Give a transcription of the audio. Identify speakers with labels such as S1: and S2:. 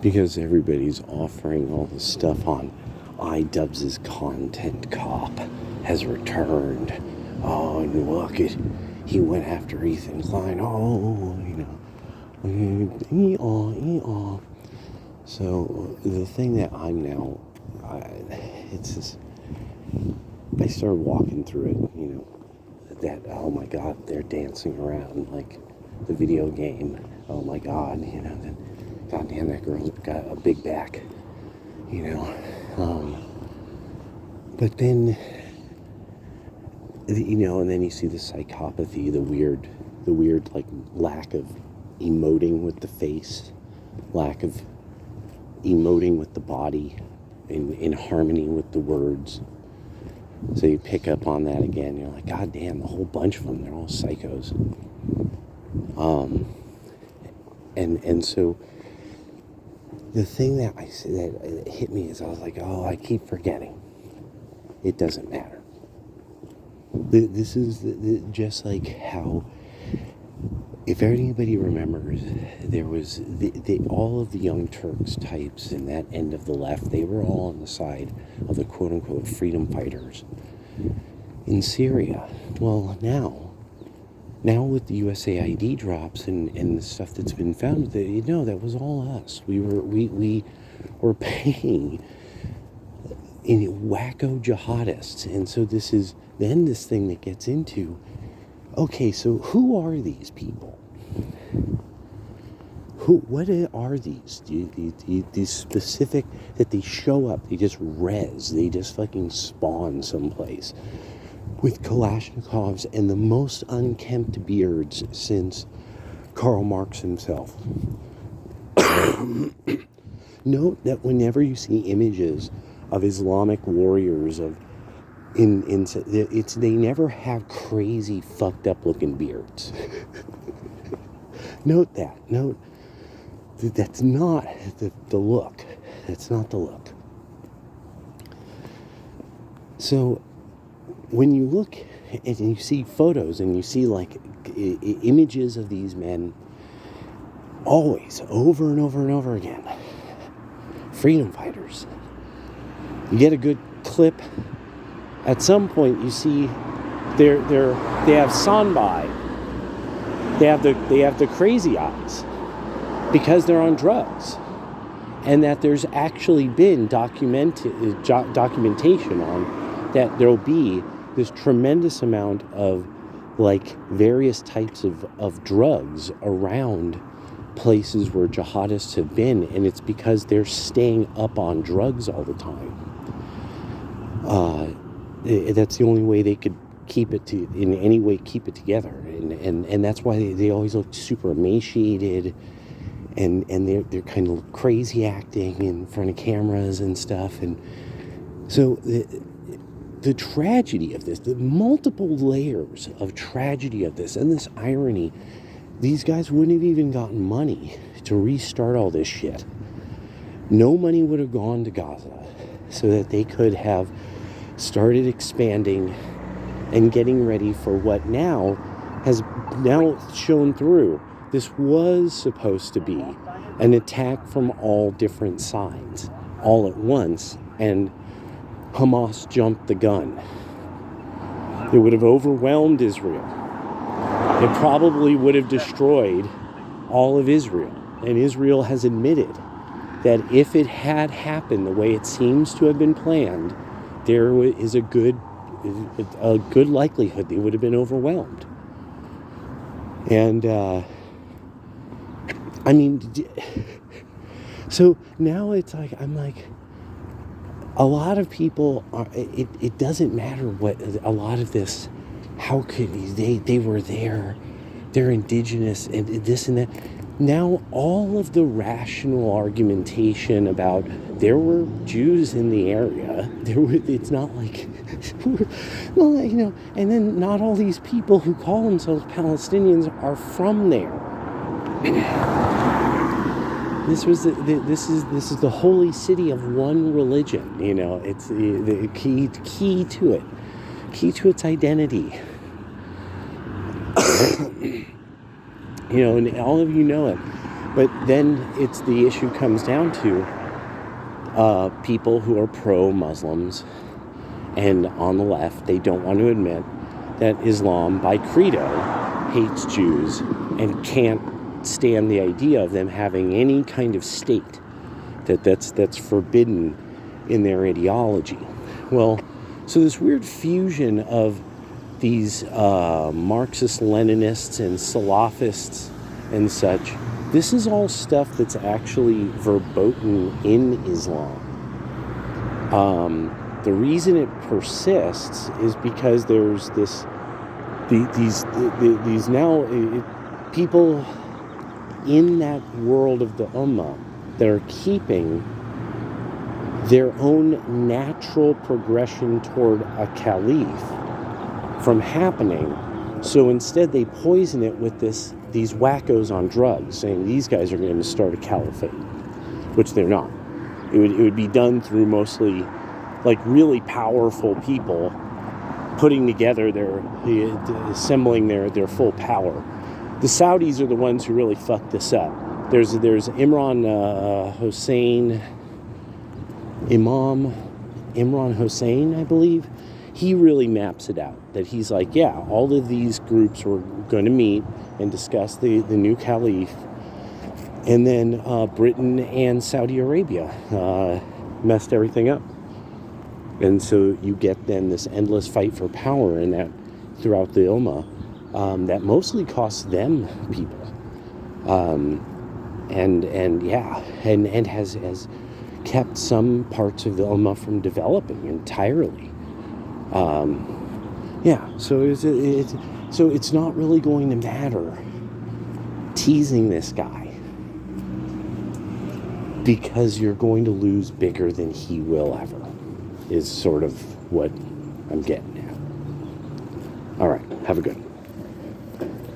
S1: because everybody's offering all this stuff on iDubbbz's content cop has returned. Oh, and look, he went after Ethan Klein. Oh, So the thing that I'm now, it's just, I started walking through it, that, oh my God, they're dancing around like the video game. Oh my God, then, God damn, that girl's got a big back, but then, and then you see the psychopathy, the weird, like, lack of emoting with the face, lack of emoting with the body, in harmony with the words. So you pick up on that again. You're like, God damn, the whole bunch of them, they're all psychos. And so the thing that that hit me is I was like, oh, I keep forgetting. It doesn't matter. This is just like how, if anybody remembers, there was all of the Young Turks types in that end of the left, they were all on the side of the quote-unquote freedom fighters in Syria. Well, now with the USAID drops and the stuff that's been found, that was all us. We were paying wacko jihadists. And so this is then this thing that gets into, okay, so who are these people? What are these? These specific, that they show up, they just they just fucking spawn someplace with Kalashnikovs and the most unkempt beards since Karl Marx himself. Note that whenever you see images of Islamic warriors they never have crazy fucked up looking beards. Note that's not the look. That's not the look. So when you look and you see photos and you see like images of these men, always over and over and over again, freedom fighters, you get a good clip. At some point, you see they have Sanbai. They have the crazy eyes because they're on drugs, and that there's actually been documentation on that there'll be this tremendous amount of like various types of drugs around places where jihadists have been, and it's because they're staying up on drugs all the time. That's the only way they could keep it together, and that's why they always look super emaciated, and they're kind of crazy acting in front of cameras and stuff. And so the tragedy of this, the multiple layers of tragedy of this, and this irony, these guys wouldn't have even gotten money to restart all this shit. No money would have gone to Gaza so that they could have started expanding and getting ready for what has shown through. This was supposed to be an attack from all different sides, all at once, and Hamas jumped the gun. It would have overwhelmed Israel. It probably would have destroyed all of Israel. And Israel has admitted that if it had happened the way it seems to have been planned, there is a good likelihood they would have been overwhelmed. And, so now it's like, I'm like, a lot of people it doesn't matter what, a lot of this, how could they were there, they're indigenous and this and that. Now all of the rational argumentation about there were Jews in the area, it's not like, well, and then not all these people who call themselves Palestinians are from there. This is the holy city of one religion. It's the key to its identity. And all of you know it. But then the issue comes down to people who are pro-Muslims, and on the left, they don't want to admit that Islam, by credo, hates Jews and can't stand the idea of them having any kind of state that's forbidden in their ideology. Well, so this weird fusion of these Marxist-Leninists and Salafists and such, this is all stuff that's actually verboten in Islam. The reason it persists is because there's these people in that world of the Ummah that are keeping their own natural progression toward a caliph from happening. So instead they poison it with these wackos on drugs, saying these guys are going to start a caliphate, which they're not. It would be done through mostly like really powerful people putting together assembling their full power. The Saudis are the ones who really fucked this up. There's Imran Hussein, I believe. He really maps it out. That he's like, yeah, all of these groups were going to meet and discuss the new caliph. And then Britain and Saudi Arabia messed everything up. And so you get then this endless fight for power in that throughout the Ummah that mostly costs them people. And has kept some parts of the Ummah from developing entirely. So it's not really going to matter teasing this guy, because you're going to lose bigger than he will ever, is sort of what I'm getting at. All right, have a good one.